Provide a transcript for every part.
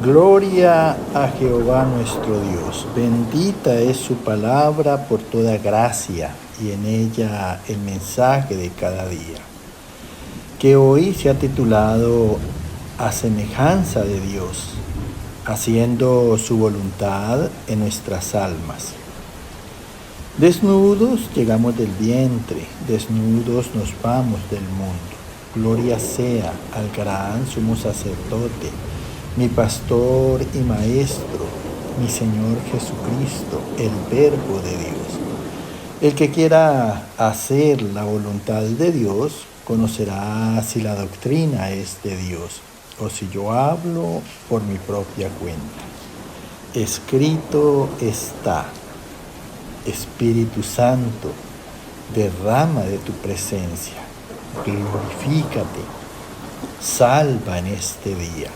Gloria a Jehová nuestro Dios. Bendita es su palabra por toda gracia y en ella el mensaje de cada día. Que hoy se ha titulado A semejanza de Dios, haciendo su voluntad en nuestras almas. Desnudos llegamos del vientre, desnudos nos vamos del mundo. Gloria sea al gran sumo sacerdote, mi pastor y maestro, mi Señor Jesucristo, el Verbo de Dios. El que quiera hacer la voluntad de Dios, conocerá si la doctrina es de Dios o si yo hablo por mi propia cuenta. Escrito está: Espíritu Santo, derrama de tu presencia, glorifícate, salva en este día.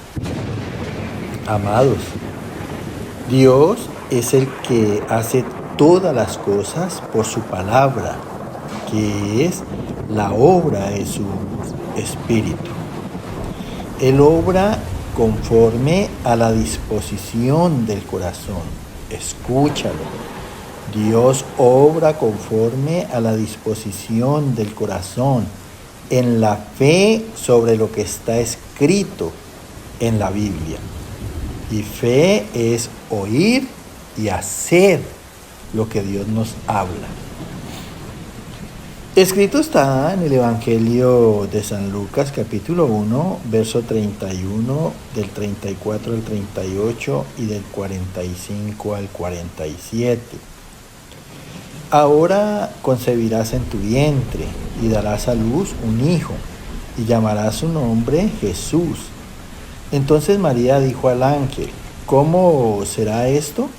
Amados, Dios es el que hace todas las cosas por su palabra, que es la obra de su Espíritu. Él obra conforme a la disposición del corazón. Escúchalo. Dios obra conforme a la disposición del corazón, en la fe sobre lo que está escrito en la Biblia. Y fe es oír y hacer lo que Dios nos habla. Escrito está en el Evangelio de San Lucas, capítulo 1, verso 31, del 34 al 38 y del 45 al 47. Ahora concebirás en tu vientre y darás a luz un hijo, y llamarás su nombre Jesús. Entonces María dijo al ángel: ¿Cómo será esto?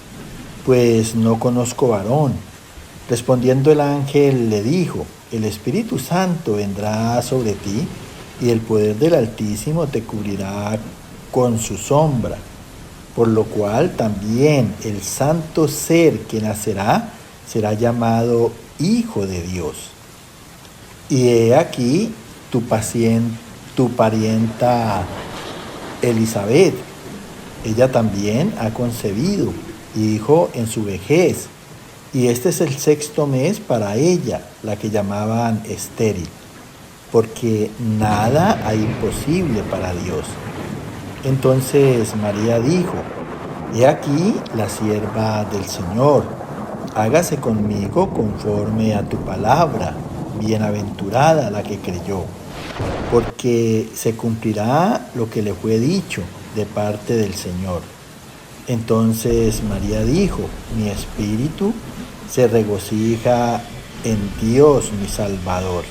Pues no conozco varón. Respondiendo el ángel le dijo: El Espíritu Santo vendrá sobre ti, y el poder del Altísimo te cubrirá con su sombra, por lo cual también el santo ser que nacerá será llamado Hijo de Dios. Y he aquí tu parienta Elizabeth, ella también ha concebido hijo en su vejez, y este es el 6º mes para ella, la que llamaban estéril, porque nada hay imposible para Dios. Entonces María dijo: He aquí la sierva del Señor, hágase conmigo conforme a tu palabra. Bienaventurada la que creyó, porque se cumplirá lo que le fue dicho de parte del Señor. Entonces María dijo: Mi espíritu se regocija en Dios mi Salvador.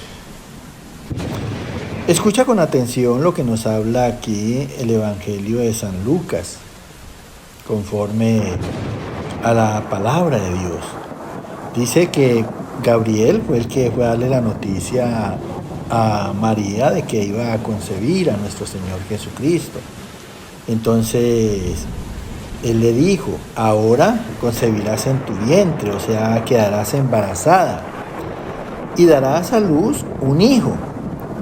Escucha con atención lo que nos habla aquí el Evangelio de San Lucas, conforme a la palabra de Dios. Dice que Gabriel fue el que fue a darle la noticia a María de que iba a concebir a nuestro Señor Jesucristo. Entonces él le dijo: ahora concebirás en tu vientre, o sea, quedarás embarazada, y darás a luz un hijo,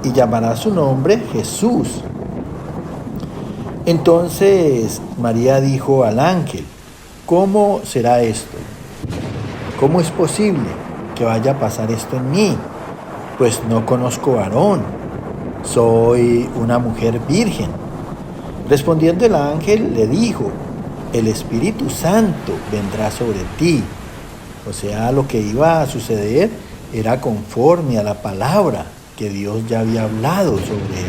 y llamarás su nombre Jesús. Entonces María dijo al ángel: ¿Cómo será esto? ¿Cómo es posible que vaya a pasar esto en mí? Pues no conozco varón, soy una mujer virgen. Respondiendo el ángel le dijo: El Espíritu Santo vendrá sobre ti. O sea, lo que iba a suceder era conforme a la palabra que Dios ya había hablado sobre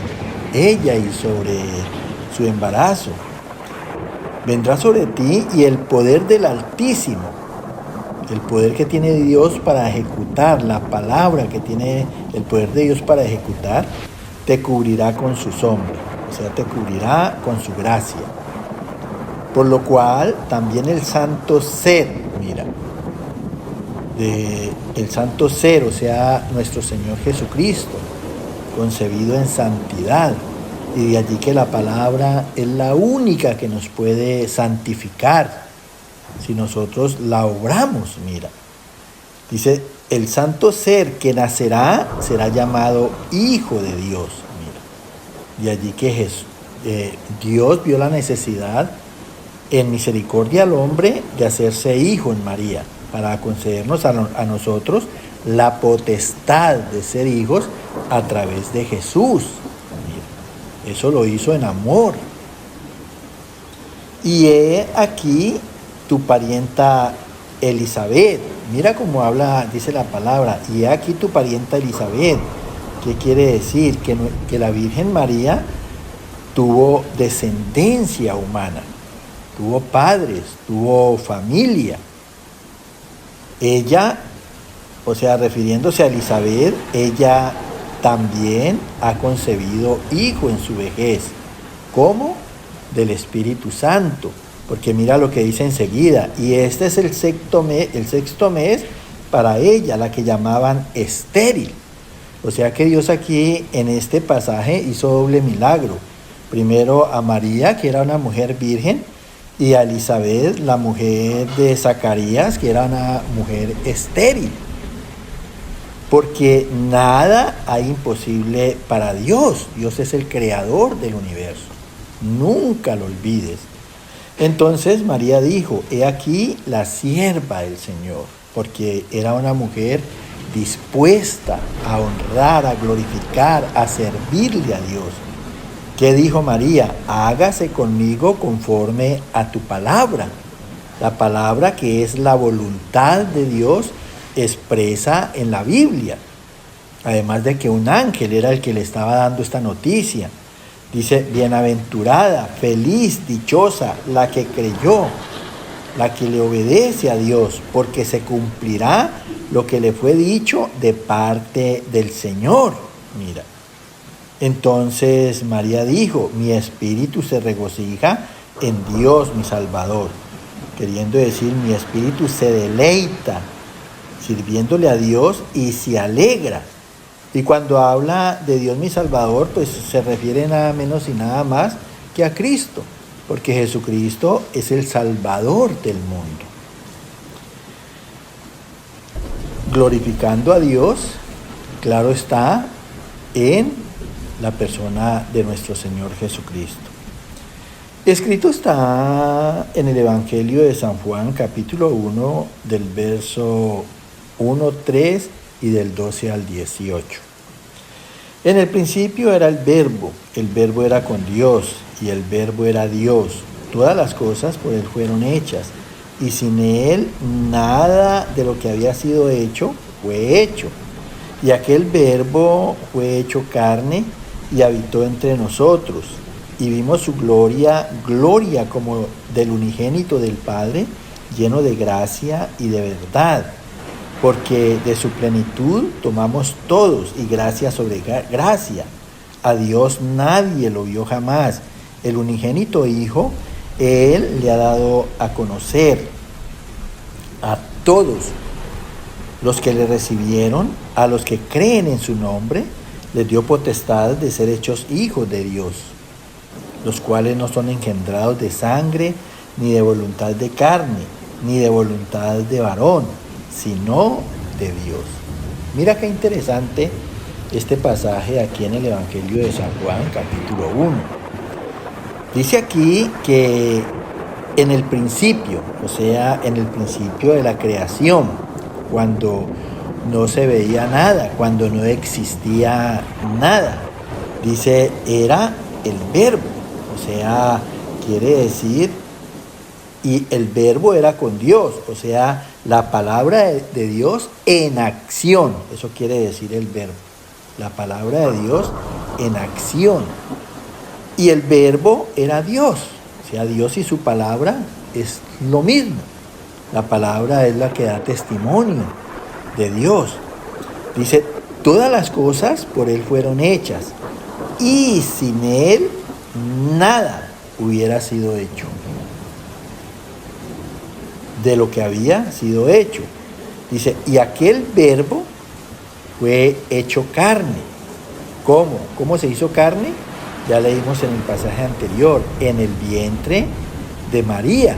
ella y sobre su embarazo. Vendrá sobre ti y el poder del Altísimo, el poder que tiene Dios para ejecutar, la palabra que tiene el poder de Dios para ejecutar, te cubrirá con su sombra, o sea, te cubrirá con su gracia. Por lo cual también el santo ser, el santo ser, o sea, nuestro Señor Jesucristo, concebido en santidad, y de allí que la palabra es la única que nos puede santificar si nosotros la obramos. Dice: el santo ser que nacerá será llamado Hijo de Dios. De allí que Dios vio la necesidad en misericordia al hombre de hacerse hijo en María, para concedernos a nosotros la potestad de ser hijos a través de Jesús. Mira, eso lo hizo en amor. Y he aquí tu parienta Elizabeth. Mira cómo habla, dice la palabra, y he aquí tu parienta Elizabeth. ¿Qué quiere decir? Que la Virgen María tuvo descendencia humana, tuvo padres, tuvo familia. Ella, o sea, refiriéndose a Elizabeth, ella también ha concebido hijo en su vejez. ¿Cómo? Del Espíritu Santo. Porque mira lo que dice enseguida. Y este es el sexto mes para ella, la que llamaban estéril. O sea que Dios aquí en este pasaje hizo doble milagro. Primero a María, que era una mujer virgen, y a Elizabeth, la mujer de Zacarías, que era una mujer estéril. Porque nada hay imposible para Dios. Dios es el creador del universo. Nunca lo olvides. Entonces María dijo, he aquí la sierva del Señor, porque era una mujer dispuesta a honrar, a glorificar, a servirle a Dios. ¿Qué dijo María? Hágase conmigo conforme a tu palabra. La palabra que es la voluntad de Dios expresa en la Biblia. Además de que un ángel era el que le estaba dando esta noticia. Dice, bienaventurada, feliz, dichosa, la que creyó, la que le obedece a Dios, porque se cumplirá lo que le fue dicho de parte del Señor. Mira. Entonces María dijo, mi espíritu se regocija en Dios mi Salvador. Queriendo decir, mi espíritu se deleita sirviéndole a Dios y se alegra. Y cuando habla de Dios mi Salvador, pues se refiere nada menos y nada más que a Cristo, porque Jesucristo es el Salvador del mundo. Glorificando a Dios, claro está, en la persona de nuestro Señor Jesucristo. Escrito está en el Evangelio de San Juan, capítulo 1, del verso 1, 3 y del 12 al 18. En el principio era el verbo era con Dios, y el verbo era Dios. Todas las cosas por él fueron hechas, y sin él nada de lo que había sido hecho fue hecho. Y aquel verbo fue hecho carne y habitó entre nosotros, y vimos su gloria, gloria como del unigénito del Padre, lleno de gracia y de verdad. Porque de su plenitud tomamos todos, y gracia sobre gracia. A Dios nadie lo vio jamás. El unigénito Hijo, Él le ha dado a conocer a todos los que le recibieron, a los que creen en su nombre, les dio potestad de ser hechos hijos de Dios, los cuales no son engendrados de sangre, ni de voluntad de carne, ni de voluntad de varón, sino de Dios. Mira qué interesante este pasaje aquí en el Evangelio de San Juan, capítulo 1. Dice aquí que en el principio, o sea, en el principio de la creación, cuando no se veía nada, cuando no existía nada, dice, era el verbo, o sea, quiere decir, y el verbo era con Dios, o sea, la palabra de Dios en acción, eso quiere decir el verbo, la palabra de Dios en acción. Y el verbo era Dios, o sea, Dios y su palabra es lo mismo. La palabra es la que da testimonio de Dios. Dice, todas las cosas por Él fueron hechas, y sin Él nada hubiera sido hecho de lo que había sido hecho. Dice, y aquel verbo fue hecho carne. ¿Cómo? ¿Cómo se hizo carne? Ya leímos en el pasaje anterior, en el vientre de María,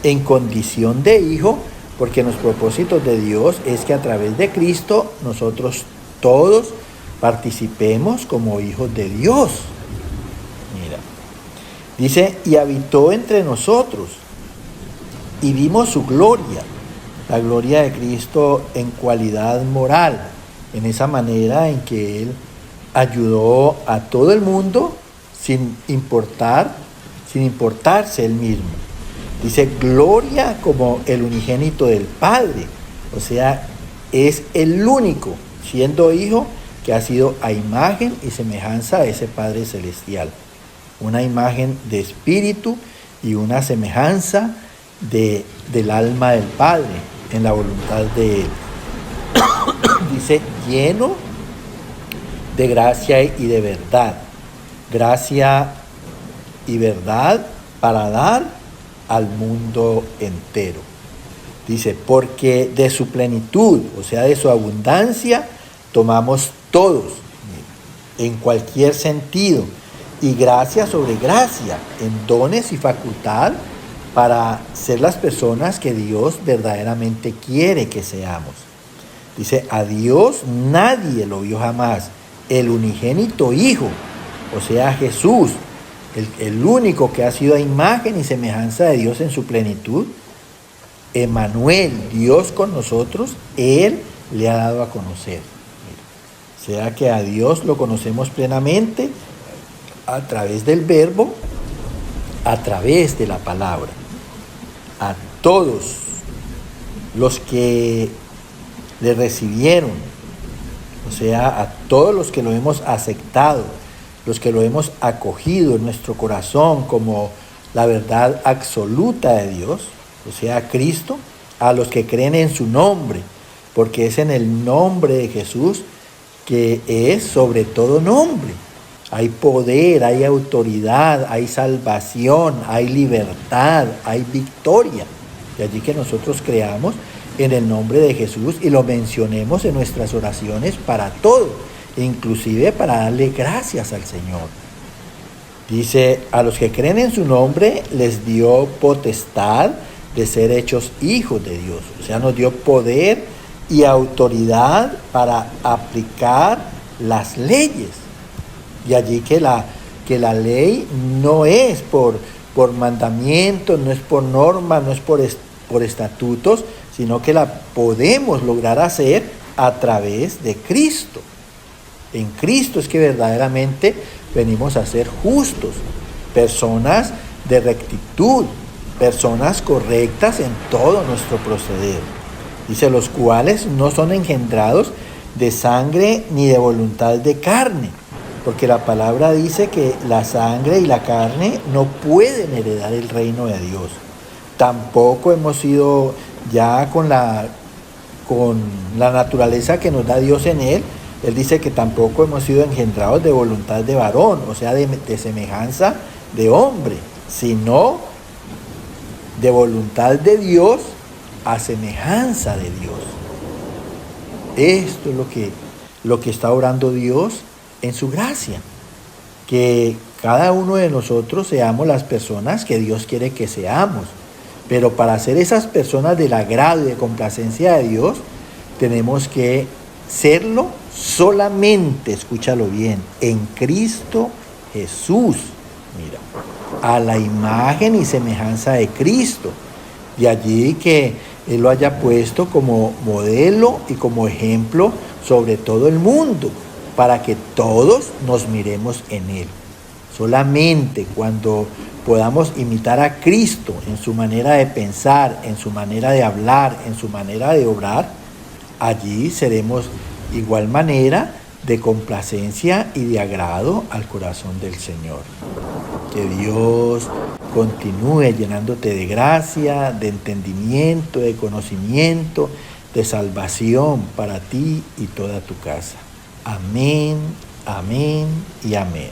en condición de hijo, porque en los propósitos de Dios es que a través de Cristo nosotros todos participemos como hijos de Dios. Mira. Dice, y habitó entre nosotros, y vimos su gloria, la gloria de Cristo en cualidad moral, en esa manera en que Él ayudó a todo el mundo sin importarse Él mismo. Dice, gloria como el unigénito del Padre, o sea, es el único, siendo hijo, que ha sido a imagen y semejanza de ese Padre celestial. Una imagen de espíritu y una semejanza del alma del Padre en la voluntad de Él. Dice, lleno de gracia y de verdad. Gracia y verdad para dar al mundo entero. Dice, porque de su plenitud, o sea, de su abundancia, tomamos todos, en cualquier sentido, y gracia sobre gracia, en dones y facultad, para ser las personas que Dios verdaderamente quiere que seamos. Dice, a Dios nadie lo vio jamás, el unigénito Hijo, o sea, Jesús, el único que ha sido a imagen y semejanza de Dios en su plenitud, Emmanuel, Dios con nosotros, Él le ha dado a conocer. O sea que a Dios lo conocemos plenamente a través del verbo, a través de la palabra. A todos los que le recibieron, o sea, a todos los que lo hemos aceptado, los que lo hemos acogido en nuestro corazón como la verdad absoluta de Dios, o sea, Cristo, a los que creen en su nombre, porque es en el nombre de Jesús que es sobre todo nombre. Hay poder, hay autoridad, hay salvación, hay libertad, hay victoria. De allí que nosotros creamos en el nombre de Jesús y lo mencionemos en nuestras oraciones para todo, inclusive para darle gracias al Señor. Dice, a los que creen en su nombre les dio potestad de ser hechos hijos de Dios. O sea, nos dio poder y autoridad para aplicar las leyes. De allí que la ley no es por mandamientos, no es por normas, no es por estatutos, sino que la podemos lograr hacer a través de Cristo. En Cristo es que verdaderamente venimos a ser justos, personas de rectitud, personas correctas en todo nuestro proceder. Dice, los cuales no son engendrados de sangre ni de voluntad de carne, porque la palabra dice que la sangre y la carne no pueden heredar el reino de Dios. Tampoco hemos sido ya con la naturaleza que nos da Dios en Él. Él dice que tampoco hemos sido engendrados de voluntad de varón, o sea, de semejanza de hombre, sino de voluntad de Dios a semejanza de Dios. Esto es lo que está obrando Dios en su gracia, que cada uno de nosotros seamos las personas que Dios quiere que seamos, pero para ser esas personas del agrado y de complacencia de Dios, tenemos que serlo solamente, escúchalo bien, en Cristo Jesús, mira, a la imagen y semejanza de Cristo. De allí que Él lo haya puesto como modelo y como ejemplo sobre todo el mundo, para que todos nos miremos en Él. Solamente cuando podamos imitar a Cristo en su manera de pensar, en su manera de hablar, en su manera de obrar, allí seremos igual manera de complacencia y de agrado al corazón del Señor. Que Dios continúe llenándote de gracia, de entendimiento, de conocimiento, de salvación para ti y toda tu casa. Amén, amén y amén.